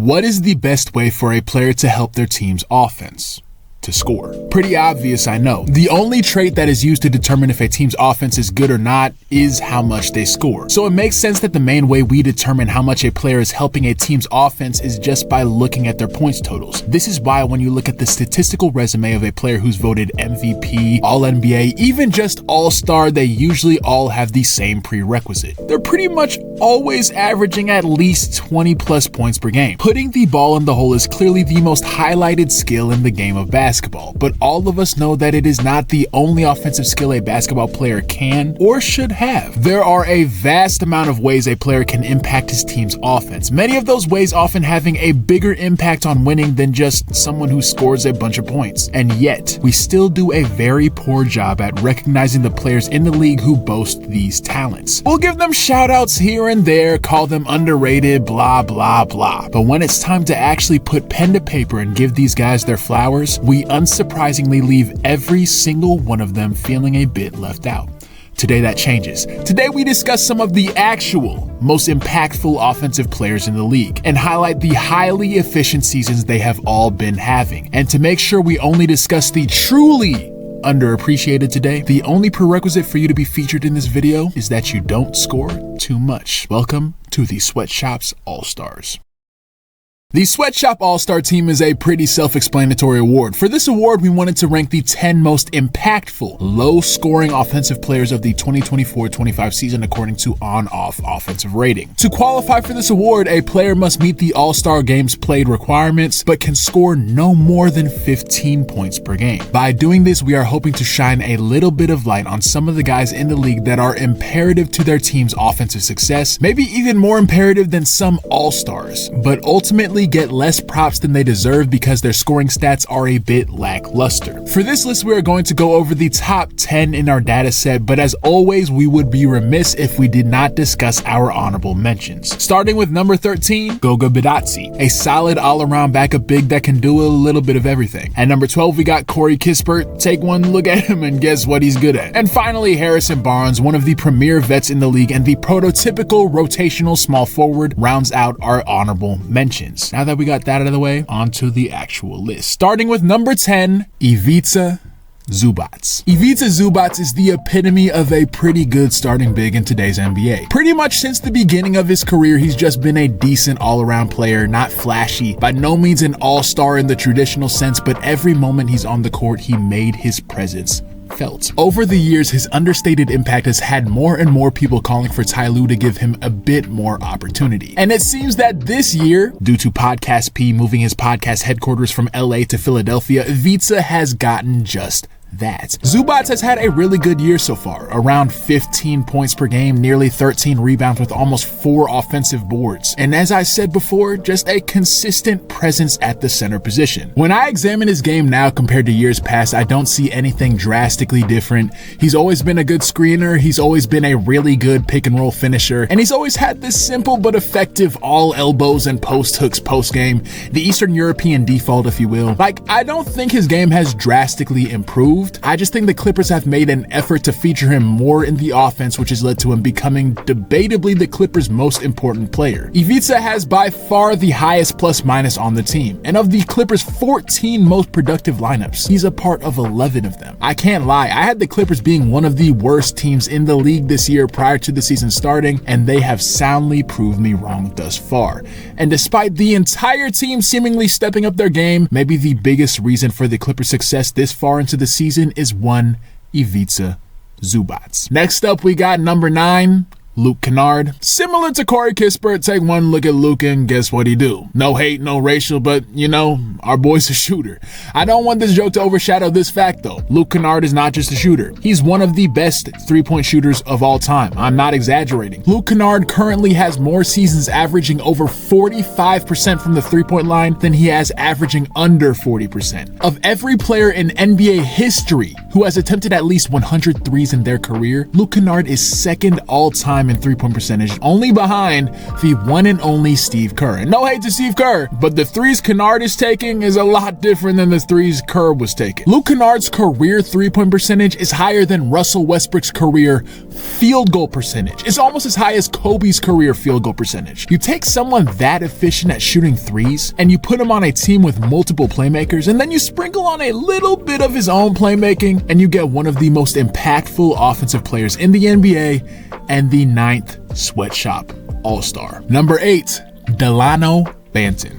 What is the best way for a player to help their team's offense? To score. Pretty obvious, I know. The only trait that is used to determine if a team's offense is good or not is how much they score. So it makes sense that the main way we determine how much a player is helping a team's offense is just by looking at their points totals. This is why when you look at the statistical resume of a player who's voted MVP, All-NBA, even just All-Star, they usually all have the same prerequisite. They're pretty much always averaging at least 20 plus points per game. Putting the ball in the hole is clearly the most highlighted skill in the game of basketball, but all of us know that it is not the only offensive skill a basketball player can or should have. There are a vast amount of ways a player can impact his team's offense, many of those ways often having a bigger impact on winning than just someone who scores a bunch of points. And yet, we still do a very poor job at recognizing the players in the league who boast these talents. We'll give them shout outs here and there, call them underrated, blah, blah, blah. But when it's time to actually put pen to paper and give these guys their flowers, we unsurprisingly leave every single one of them feeling a bit left out. Today that changes. Today we discuss some of the actual most impactful offensive players in the league and highlight the highly efficient seasons they have all been having. And to make sure we only discuss the truly underappreciated today, the only prerequisite for you to be featured in this video is that you don't score too much. Welcome to the Sweatshop's All-Stars. The Sweatshop All-Star Team is a pretty self-explanatory award. For this award, we wanted to rank the 10 most impactful, low-scoring offensive players of the 2024-25 season according to on-off offensive rating. To qualify for this award, a player must meet the All-Star Games played requirements, but can score no more than 15 points per game. By doing this, we are hoping to shine a little bit of light on some of the guys in the league that are imperative to their team's offensive success, maybe even more imperative than some All-Stars, but ultimately get less props than they deserve because their scoring stats are a bit lackluster. For this list, we are going to go over the top 10 in our data set, but as always, we would be remiss if we did not discuss our honorable mentions. Starting with number 13, Goga Bitadze, a solid all-around backup big that can do a little bit of everything. At number 12, we got Corey Kispert. Take one look at him and guess what he's good at. And finally, Harrison Barnes, one of the premier vets in the league and the prototypical rotational small forward, rounds out our honorable mentions. Now that we got that out of the way, on to the actual list. Starting with number 10, Ivica Zubac. Ivica Zubac is the epitome of a pretty good starting big in today's NBA. Pretty much since the beginning of his career, he's just been a decent all-around player, not flashy, by no means an all-star in the traditional sense, but every moment he's on the court, he made his presence felt. Over the years, his understated impact has had more and more people calling for Ty Lue to give him a bit more opportunity. And it seems that this year, due to Podcast P moving his podcast headquarters from LA to Philadelphia, Ivica has gotten just that. Zubac has had a really good year so far, around 15 points per game, nearly 13 rebounds with almost 4 offensive boards. And as I said before, just a consistent presence at the center position. When I examine his game now compared to years past, I don't see anything drastically different. He's always been a good screener, he's always been a really good pick and roll finisher, and he's always had this simple but effective all elbows and post hooks post game, the Eastern European default if you will. Like, I don't think his game has drastically improved. I just think the Clippers have made an effort to feature him more in the offense, which has led to him becoming debatably the Clippers' most important player. Ivica has by far the highest plus minus on the team, and of the Clippers' 14 most productive lineups, he's a part of 11 of them. I can't lie, I had the Clippers being one of the worst teams in the league this year prior to the season starting, and they have soundly proved me wrong thus far. And despite the entire team seemingly stepping up their game, maybe the biggest reason for the Clippers' success this far into the season is one Ivica Zubac. Next up, we got number 9, Luke Kennard. Similar to Corey Kispert, take one look at Luke and guess what he do. No hate, no racial, but you know, our boy's a shooter. I don't want this joke to overshadow this fact though. Luke Kennard is not just a shooter. He's one of the best three-point shooters of all time. I'm not exaggerating. Luke Kennard currently has more seasons averaging over 45% from the three-point line than he has averaging under 40%. Of every player in NBA history who has attempted at least 100 threes in their career, Luke Kennard is second all time time in three-point percentage, only behind the one and only Steve Kerr. And no hate to Steve Kerr, but the threes Kennard is taking is a lot different than the threes Kerr was taking. Luke Kennard's career three-point percentage is higher than Russell Westbrook's career field goal percentage. It's almost as high as Kobe's career field goal percentage. You take someone that efficient at shooting threes and you put him on a team with multiple playmakers, and then you sprinkle on a little bit of his own playmaking, and you get one of the most impactful offensive players in the NBA and the 9th Sweatshop All-Star. Number 8, Delano Banton.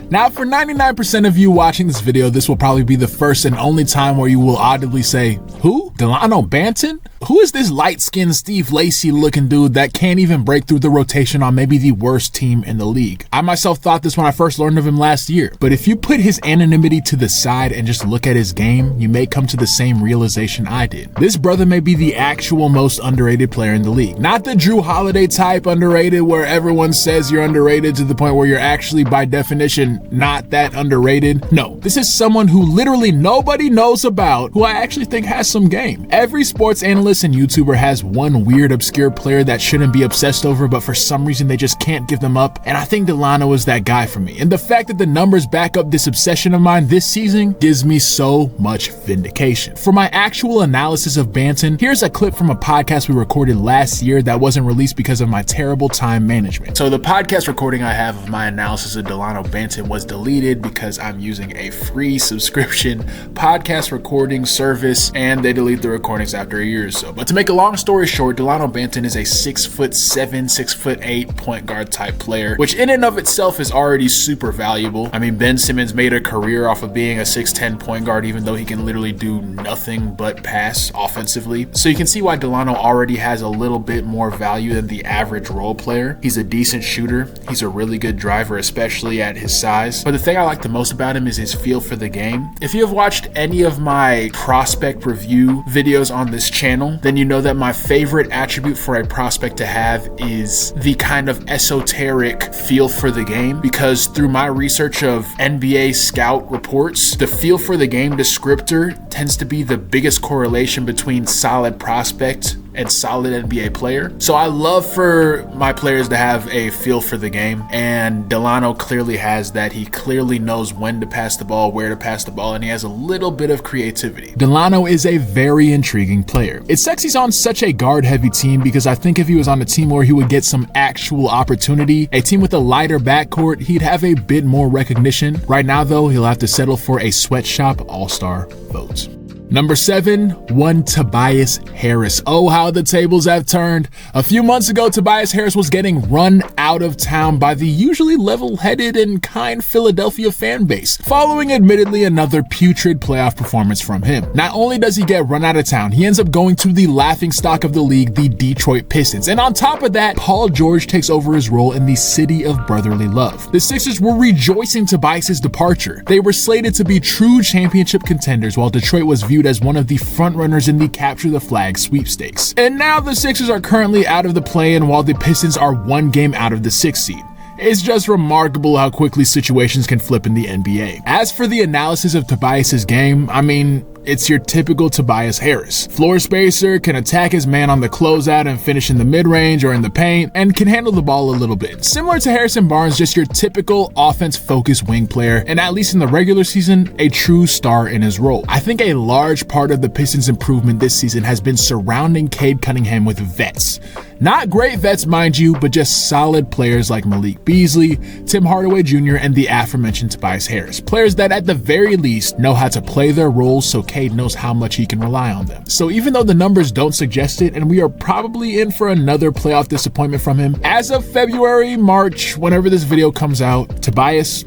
Now, for 99% of you watching this video, this will probably be the first and only time where you will audibly say, who? Delano Banton? Who is this light-skinned Steve Lacy looking dude that can't even break through the rotation on maybe the worst team in the league? I myself thought this when I first learned of him last year, but if you put his anonymity to the side and just look at his game, you may come to the same realization I did. This brother may be the actual most underrated player in the league. Not the Drew Holiday type underrated where everyone says you're underrated to the point where you're actually by definition not that underrated. No, this is someone who literally nobody knows about, who I actually think has some game. Every sports analyst and YouTuber has one weird obscure player that shouldn't be obsessed over, but for some reason they just can't give them up, and I think Delano is that guy for me. And the fact that the numbers back up this obsession of mine this season gives me so much vindication. For my actual analysis of Banton, here's a clip from a podcast we recorded last year that wasn't released because of my terrible time management. So the podcast recording I have of my analysis of Delano Banton was deleted because I'm using a free subscription podcast recording service, and they delete the recordings after a year or so. But to make a long story short, Delano Banton is a 6'7", 6'8" point guard type player, which in and of itself is already super valuable. I mean, Ben Simmons made a career off of being a 6'10" point guard, even though he can literally do nothing but pass offensively. So you can see why Delano already has a little bit more value than the average role player. He's a decent shooter. He's a really good driver, especially at his size. But the thing I like the most about him is his feel for the game. If you have watched any of my prospect review videos on this channel, then you know that my favorite attribute for a prospect to have is the kind of esoteric feel for the game, because through my research of NBA scout reports, the feel for the game descriptor tends to be the biggest correlation between solid prospect and solid NBA player. So I love for my players to have a feel for the game, and Delano clearly has that. He clearly knows when to pass the ball, where to pass the ball, and he has a little bit of creativity. Delano is a very intriguing player. It sucks he's on such a guard-heavy team, because I think if he was on a team where he would get some actual opportunity, a team with a lighter backcourt, he'd have a bit more recognition. Right now, though, he'll have to settle for a Sweatshop All-Star vote. Number 7, one Tobias Harris. Oh, how the tables have turned. A few months ago, Tobias Harris was getting run out of town by the usually level-headed and kind Philadelphia fan base, following admittedly another putrid playoff performance from him. Not only does he get run out of town, he ends up going to the laughingstock of the league, the Detroit Pistons. And on top of that, Paul George takes over his role in the city of brotherly love. The Sixers were rejoicing Tobias' departure. They were slated to be true championship contenders, while Detroit was viewed as one of the frontrunners in the Capture the Flag sweepstakes. And now the Sixers are currently out of the play-in, while the Pistons are one game out of the 6th seed. It's just remarkable how quickly situations can flip in the NBA. As for the analysis of Tobias' game, I mean, it's your typical Tobias Harris. Floor spacer, can attack his man on the closeout and finish in the mid-range or in the paint, and can handle the ball a little bit. Similar to Harrison Barnes, just your typical offense-focused wing player, and at least in the regular season, a true star in his role. I think a large part of the Pistons' improvement this season has been surrounding Cade Cunningham with vets. Not great vets, mind you, but just solid players like Malik Beasley, Tim Hardaway Jr., and the aforementioned Tobias Harris. Players that at the very least know how to play their roles, so Cade knows how much he can rely on them. So even though the numbers don't suggest it, and we are probably in for another playoff disappointment from him, as of February, March, whenever this video comes out, Tobias,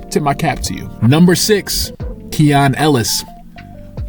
tip my cap to you. Number 6, Keon Ellis.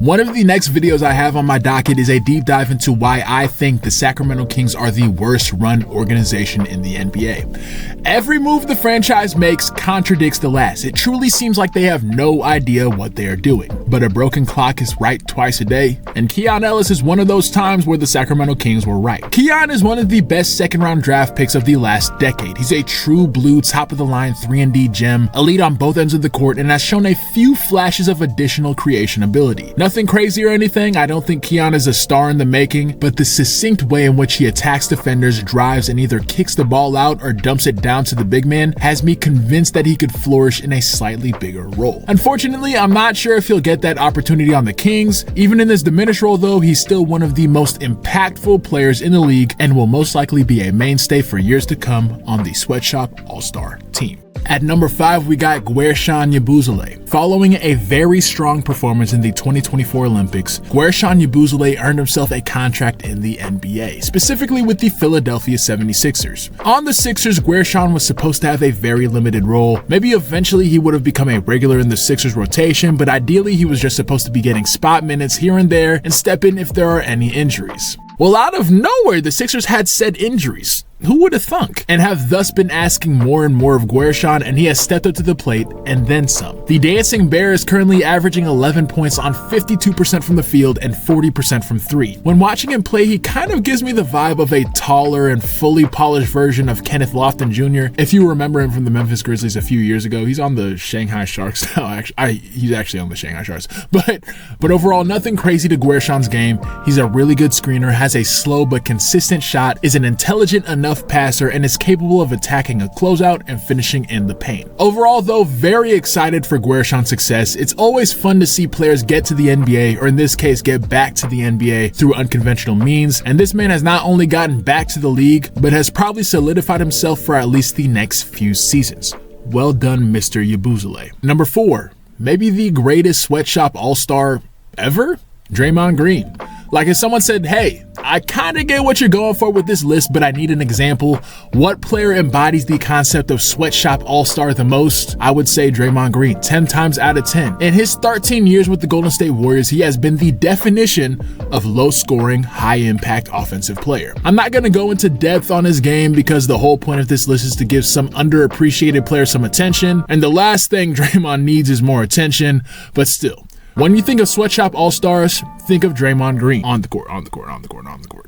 One of the next videos I have on my docket is a deep dive into why I think the Sacramento Kings are the worst run organization in the NBA. Every move the franchise makes contradicts the last. It truly seems like they have no idea what they are doing. But a broken clock is right twice a day, and Keon Ellis is one of those times where the Sacramento Kings were right. Keon is one of the best second-round draft picks of the last decade. He's a true blue, top-of-the-line 3-and-D gem, elite on both ends of the court, and has shown a few flashes of additional creation ability. Nothing Nothing crazy or anything. I don't think Keon is a star in the making, but the succinct way in which he attacks defenders, drives, and either kicks the ball out or dumps it down to the big man has me convinced that he could flourish in a slightly bigger role. Unfortunately, I'm not sure if he'll get that opportunity on the Kings. Even in this diminished role though, he's still one of the most impactful players in the league and will most likely be a mainstay for years to come on the Sweatshop All-Star team. At number 5, we got Guerschon Yabusele. Following a very strong performance in the 2024 Olympics, Guerschon Yabusele earned himself a contract in the NBA, specifically with the Philadelphia 76ers. On the Sixers, Guerschon was supposed to have a very limited role. Maybe eventually he would have become a regular in the Sixers rotation, but ideally he was just supposed to be getting spot minutes here and there and step in if there are any injuries. Well, out of nowhere, the Sixers had said injuries. Who would have thunk? And have thus been asking more and more of Guerschon, and he has stepped up to the plate and then some. The Dancing Bear is currently averaging 11 points on 52% from the field and 40% from 3. When watching him play, he kind of gives me the vibe of a taller and fully polished version of Kenneth Lofton Jr. If you remember him from the Memphis Grizzlies a few years ago, he's on the Shanghai Sharks now. He's actually on the Shanghai Sharks. But overall, nothing crazy to Guerschon's game. He's a really good screener, has a slow but consistent shot, is an intelligent enough passer, and is capable of attacking a closeout and finishing in the paint. Overall though, very excited for Guerschon's success. It's always fun to see players get to the NBA, or in this case get back to the NBA through unconventional means, and this man has not only gotten back to the league, but has probably solidified himself for at least the next few seasons. Well done, Mr. Yabusele. Number 4, maybe the greatest Sweatshop All-Star ever? Draymond Green. Like if someone said, hey, I kind of get what you're going for with this list, but I need an example. What player embodies the concept of Sweatshop All-Star the most? I would say Draymond Green, 10 times out of 10. In his 13 years with the Golden State Warriors, he has been the definition of low-scoring, high-impact offensive player. I'm not going to go into depth on his game because the whole point of this list is to give some underappreciated players some attention, and the last thing Draymond needs is more attention, but still. When you think of Sweatshop All-Stars, think of Draymond Green. On the court.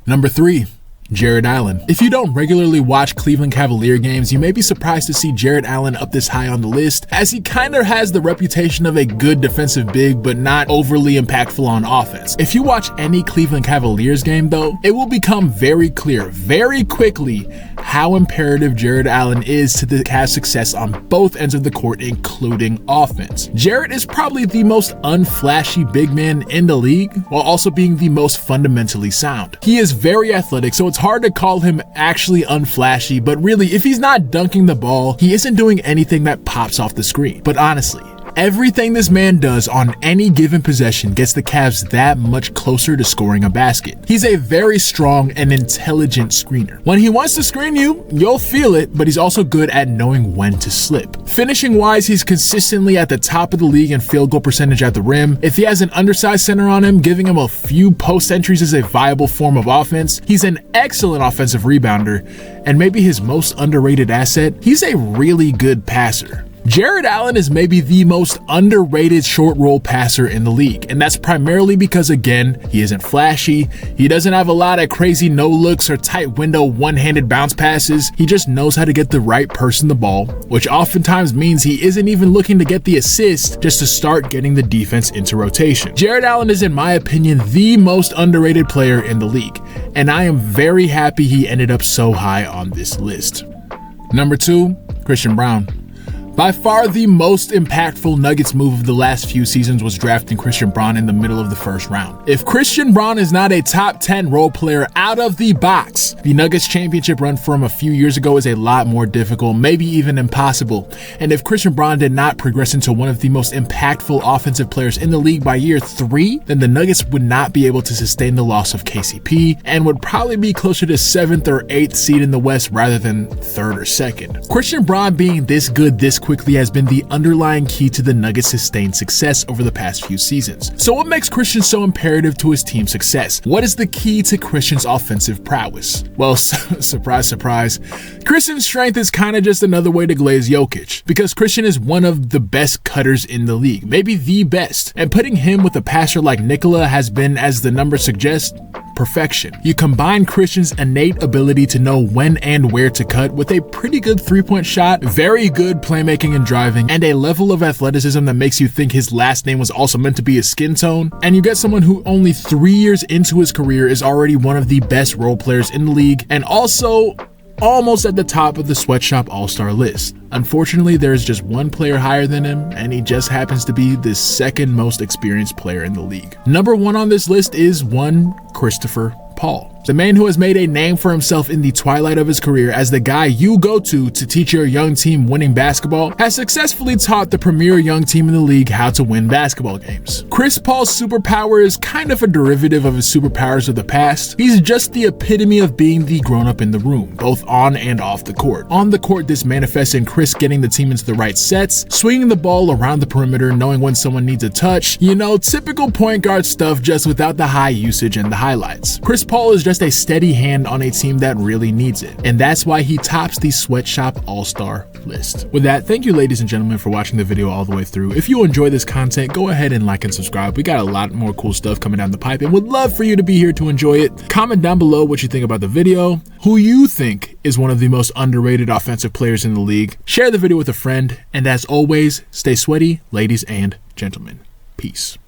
Number 3, Jarrett Allen. If you don't regularly watch Cleveland Cavalier games, you may be surprised to see Jarrett Allen up this high on the list, as he kind of has the reputation of a good defensive big, but not overly impactful on offense. If you watch any Cleveland Cavaliers game though, it will become very clear very quickly how imperative Jarrett Allen is to the Cavs' success on both ends of the court, including offense. Jarrett is probably the most unflashy big man in the league, while also being the most fundamentally sound. He is very athletic, so it's hard to call him actually unflashy, but really, if he's not dunking the ball, he isn't doing anything that pops off the screen. But honestly, everything this man does on any given possession gets the Cavs that much closer to scoring a basket. He's a very strong and intelligent screener. When he wants to screen you, you'll feel it, but he's also good at knowing when to slip. Finishing wise, he's consistently at the top of the league in field goal percentage at the rim. If he has an undersized center on him, giving him a few post entries is a viable form of offense. He's an excellent offensive rebounder, and maybe his most underrated asset, he's a really good passer. Jarrett Allen is maybe the most underrated short roll passer in the league, and that's primarily because, again, he isn't flashy, he doesn't have a lot of crazy no looks or tight window one-handed bounce passes. He just knows how to get the right person the ball, which oftentimes means he isn't even looking to get the assist, just to start getting the defense into rotation. Jarrett Allen is, in my opinion, the most underrated player in the league, and I am very happy he ended up so high on this list. Number 2, Christian Braun. By far the most impactful Nuggets move of the last few seasons was drafting Christian Braun in the middle of the first round. If Christian Braun is not a top 10 role player out of the box, the Nuggets championship run for him a few years ago is a lot more difficult, maybe even impossible. And if Christian Braun did not progress into one of the most impactful offensive players in the league by year 3, then the Nuggets would not be able to sustain the loss of KCP and would probably be closer to 7th or 8th seed in the West rather than 3rd or 2nd. Christian Braun being this good this quickly has been the underlying key to the Nuggets' sustained success over the past few seasons. So what makes Christian so imperative to his team's success? What is the key to Christian's offensive prowess? Well, surprise, surprise, Christian's strength is kind of just another way to glaze Jokic, because Christian is one of the best cutters in the league, maybe the best, and putting him with a passer like Nikola has been, as the numbers suggest, perfection. You combine Christian's innate ability to know when and where to cut with a pretty good three-point shot, very good playmaking and driving, and a level of athleticism that makes you think his last name was also meant to be his skin tone, and you get someone who only 3 years into his career is already one of the best role players in the league, and also almost at the top of the Sweatshop All-Star list. Unfortunately, there is just one player higher than him, and he just happens to be the second most experienced player in the league. Number 1 on this list is one Christopher Paul, the man who has made a name for himself in the twilight of his career as the guy you go to teach your young team winning basketball, has successfully taught the premier young team in the league how to win basketball games. Chris Paul's superpower is kind of a derivative of his superpowers of the past. He's just the epitome of being the grown-up in the room, both on and off the court. On the court, this manifests in Chris getting the team into the right sets, swinging the ball around the perimeter, knowing when someone needs a touch, typical point guard stuff, just without the high usage and the highlights. Chris Paul is just a steady hand on a team that really needs it, and that's why he tops the Sweatshop All-Star list. With that, thank you ladies and gentlemen for watching the video all the way through. If you enjoy this content, go ahead and like and subscribe. We got a lot more cool stuff coming down the pipe and would love for you to be here to enjoy it. Comment down below what you think about the video, who you think is one of the most underrated offensive players in the league. Share the video with a friend, and as always, stay sweaty, ladies and gentlemen. Peace.